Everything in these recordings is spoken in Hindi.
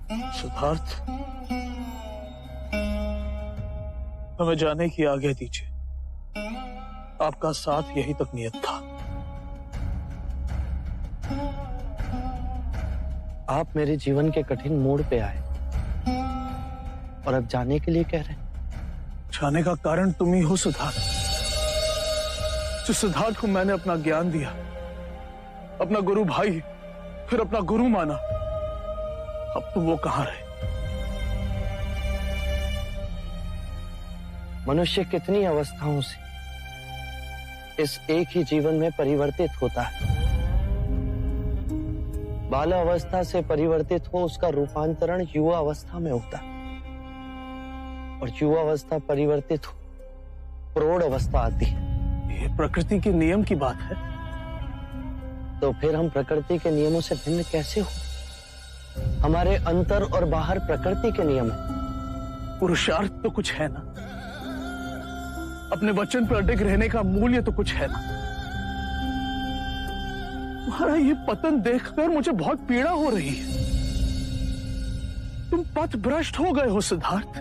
सिद्धार्थ, हमें जाने की आज्ञा दीजिए। आपका साथ यही तक नियत था। आप मेरे जीवन के कठिन मोड़ पे आए और अब जाने के लिए कह रहे हैं। जाने का कारण तुम ही हो सिद्धार्थ। जिस सिद्धार्थ को मैंने अपना ज्ञान दिया, अपना गुरु भाई, फिर अपना गुरु माना, अब तुम वो कहां रहे? मनुष्य कितनी अवस्थाओं से इस एक ही जीवन में परिवर्तित होता है। बाल अवस्था से परिवर्तित हो उसका रूपांतरण युवा अवस्था में होता है, और युवा अवस्था परिवर्तित हो प्रौढ़ अवस्था आती है। ये प्रकृति के नियम की बात है। तो फिर हम प्रकृति के नियमों से भिन्न कैसे हो? हमारे अंतर और बाहर प्रकृति के नियम है। पुरुषार्थ तो कुछ है ना, अपने वचन पर अडिग रहने का मूल्य तो कुछ है ना। तुम्हारा ये पतन देखकर मुझे बहुत पीड़ा हो रही है। तुम पथ भ्रष्ट हो गए हो सिद्धार्थ।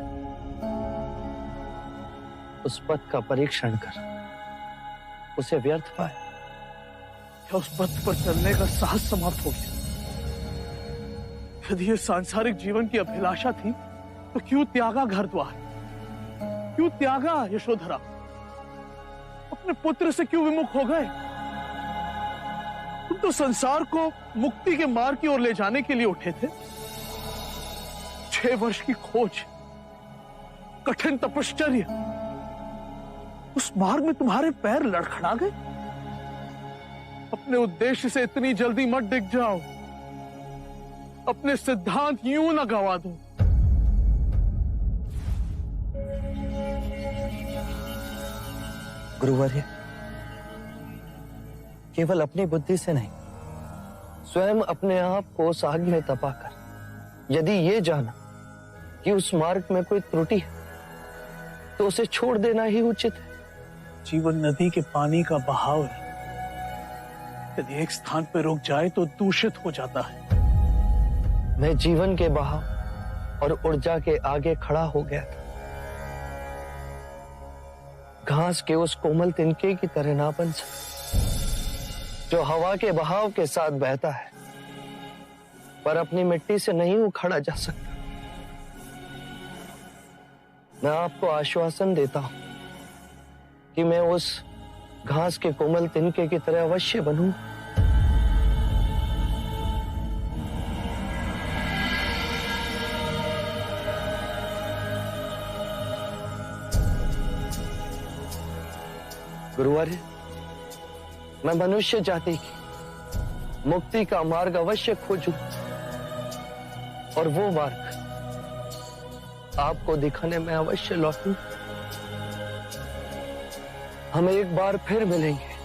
उस पथ का परीक्षण कर उसे व्यर्थ पाए। क्या उस पथ पर चलने का साहस समाप्त हो गया? यदि ये सांसारिक जीवन की अभिलाषा थी तो क्यों त्यागा घर द्वार, क्यों त्यागा यशोधरा? अपने पुत्र से क्यों विमुख हो गए? तुम तो संसार को मुक्ति के मार्ग की ओर ले जाने के लिए उठे थे। 6 वर्ष की खोज, कठिन तपश्चर्या, उस मार्ग में तुम्हारे पैर लड़खड़ा गए। अपने उद्देश्य से इतनी जल्दी मत डिग जाओ। अपने सिद्धांत यूं ना गवा दो। गुरुवर्य, केवल अपनी बुद्धि से नहीं, स्वयं अपने आप को उस आग में तपाकर यदि ये जाना कि उस मार्ग में कोई त्रुटि है तो उसे छोड़ देना ही उचित है। जीवन नदी के पानी का बहाव है। यदि एक स्थान पर रुक जाए तो दूषित हो जाता है। मैं जीवन के बहाव और ऊर्जा के आगे खड़ा हो गया था। घास के उस कोमल तिनके की तरह ना बन सकता जो हवा के बहाव के साथ बहता है पर अपनी मिट्टी से नहीं उखड़ा जा सकता। मैं आपको आश्वासन देता हूं कि मैं उस घास के कोमल तिनके की तरह अवश्य बनूं। गुरुवर्य, मैं मनुष्य जाति की मुक्ति का मार्ग अवश्य खोजूं, और वो मार्ग आपको दिखाने में अवश्य लौटूं। हम एक बार फिर मिलेंगे।